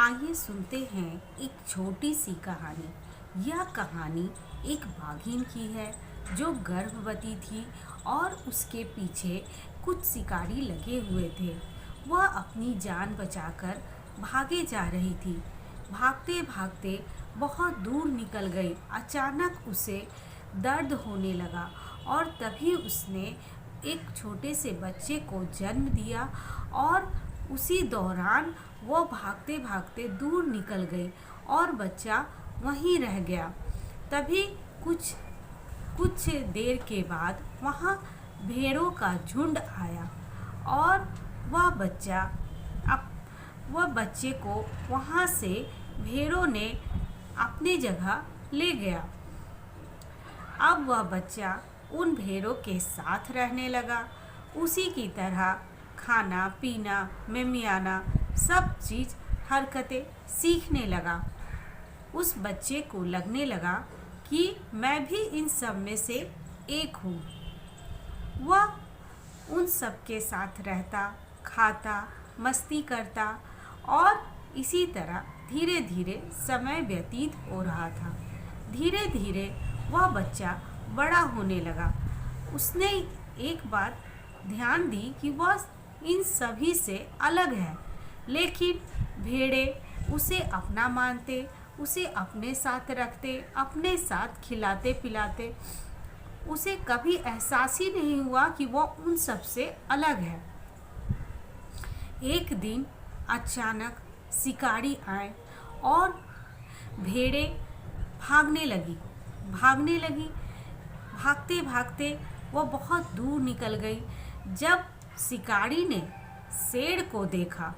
आइए सुनते हैं एक छोटी सी कहानी। यह कहानी एक बाघिन की है जो गर्भवती थी और उसके पीछे कुछ शिकारी लगे हुए थे। वह अपनी जान बचाकर भागे जा रही थी। भागते भागते बहुत दूर निकल गई। अचानक उसे दर्द होने लगा और तभी उसने एक छोटे से बच्चे को जन्म दिया और उसी दौरान वो भागते भागते दूर निकल गई और बच्चा वहीं रह गया। तभी कुछ कुछ देर के बाद वहाँ भेड़ों का झुंड आया और वह बच्चे को वहाँ से भेड़ों ने अपनी जगह ले गया। अब वह बच्चा उन भेड़ों के साथ रहने लगा। उसी की तरह खाना पीना मिमियाना सब चीज़ हरकतें सीखने लगा। उस बच्चे को लगने लगा कि मैं भी इन सब में से एक हूँ। वह उन सब के साथ रहता, खाता, मस्ती करता और इसी तरह धीरे धीरे समय व्यतीत हो रहा था। धीरे धीरे वह बच्चा बड़ा होने लगा। उसने एक बात ध्यान दी कि वह इन सभी से अलग है, लेकिन भेड़े उसे अपना मानते, उसे अपने साथ रखते, अपने साथ खिलाते पिलाते। उसे कभी एहसास ही नहीं हुआ कि वह उन सब से अलग है। एक दिन अचानक शिकारी आए और भेड़े भागने लगी। भागते भागते वह बहुत दूर निकल गई। जब शिकारी ने शेर को देखा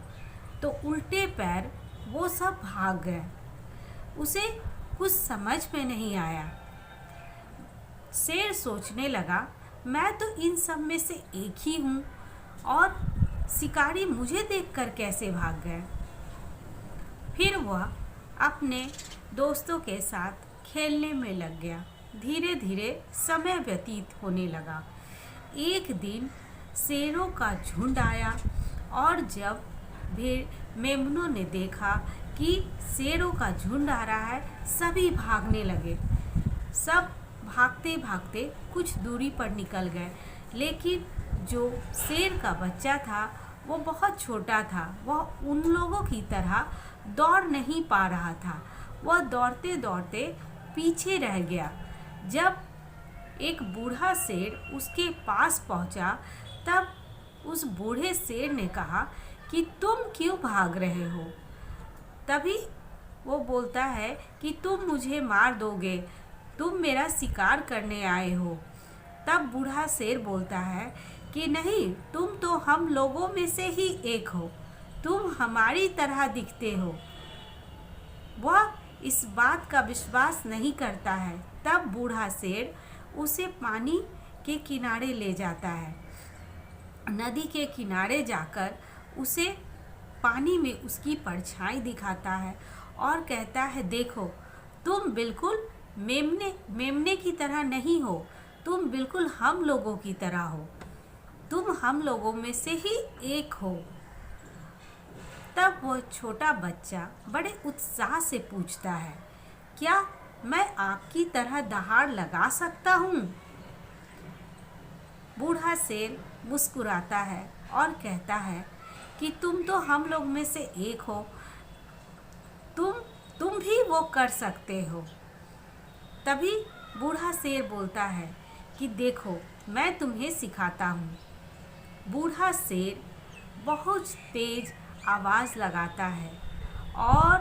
तो उल्टे पैर वो सब भाग गए। उसे कुछ समझ में नहीं आया। शेर सोचने लगा, मैं तो इन सब में से एक ही हूँ और शिकारी मुझे देखकर कैसे भाग गए। फिर वह अपने दोस्तों के साथ खेलने में लग गया। धीरे धीरे समय व्यतीत होने लगा। एक दिन शेरों का झुंड आया और जब मेमनों ने देखा कि शेरों का झुंड आ रहा है, सभी भागने लगे। सब भागते भागते कुछ दूरी पर निकल गए, लेकिन जो शेर का बच्चा था वो बहुत छोटा था। वह उन लोगों की तरह दौड़ नहीं पा रहा था। वह दौड़ते दौड़ते पीछे रह गया। जब एक बूढ़ा शेर उसके पास पहुंचा, तब उस बूढ़े शेर ने कहा कि तुम क्यों भाग रहे हो। तभी वो बोलता है कि तुम मुझे मार दोगे, तुम मेरा शिकार करने आए हो। तब बूढ़ा शेर बोलता है कि नहीं, तुम तो हम लोगों में से ही एक हो, तुम हमारी तरह दिखते हो। वह इस बात का विश्वास नहीं करता है। तब बूढ़ा शेर उसे पानी के किनारे ले जाता है। नदी के किनारे जाकर उसे पानी में उसकी परछाई दिखाता है और कहता है, देखो तुम बिल्कुल मेमने की तरह नहीं हो, तुम बिल्कुल हम लोगों की तरह हो, तुम हम लोगों में से ही एक हो। तब वह छोटा बच्चा बड़े उत्साह से पूछता है, क्या मैं आपकी तरह दहाड़ लगा सकता हूँ? बूढ़ा शेर मुस्कुराता है और कहता है कि तुम तो हम लोग में से एक हो, तुम भी वो कर सकते हो। तभी बूढ़ा शेर बोलता है कि देखो मैं तुम्हें सिखाता हूँ। बूढ़ा शेर बहुत तेज आवाज़ लगाता है और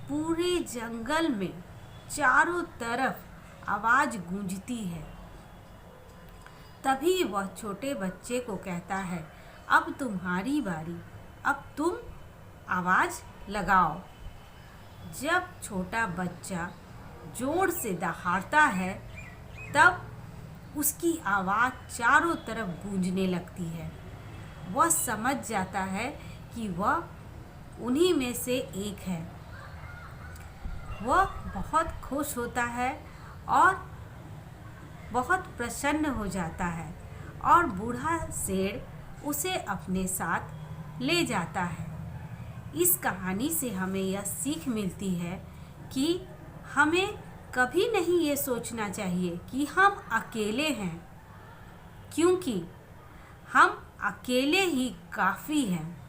पूरे जंगल में चारों तरफ आवाज़ गूंजती है। तभी वह छोटे बच्चे को कहता है, अब तुम्हारी बारी, अब तुम आवाज़ लगाओ। जब छोटा बच्चा जोर से दहाड़ता है, तब उसकी आवाज़ चारों तरफ गूंजने लगती है। वह समझ जाता है कि वह उन्हीं में से एक है। वह बहुत खुश होता है और बहुत प्रसन्न हो जाता है और बूढ़ा शेर उसे अपने साथ ले जाता है। इस कहानी से हमें यह सीख मिलती है कि हमें कभी नहीं ये सोचना चाहिए कि हम अकेले हैं, क्योंकि हम अकेले ही काफ़ी हैं।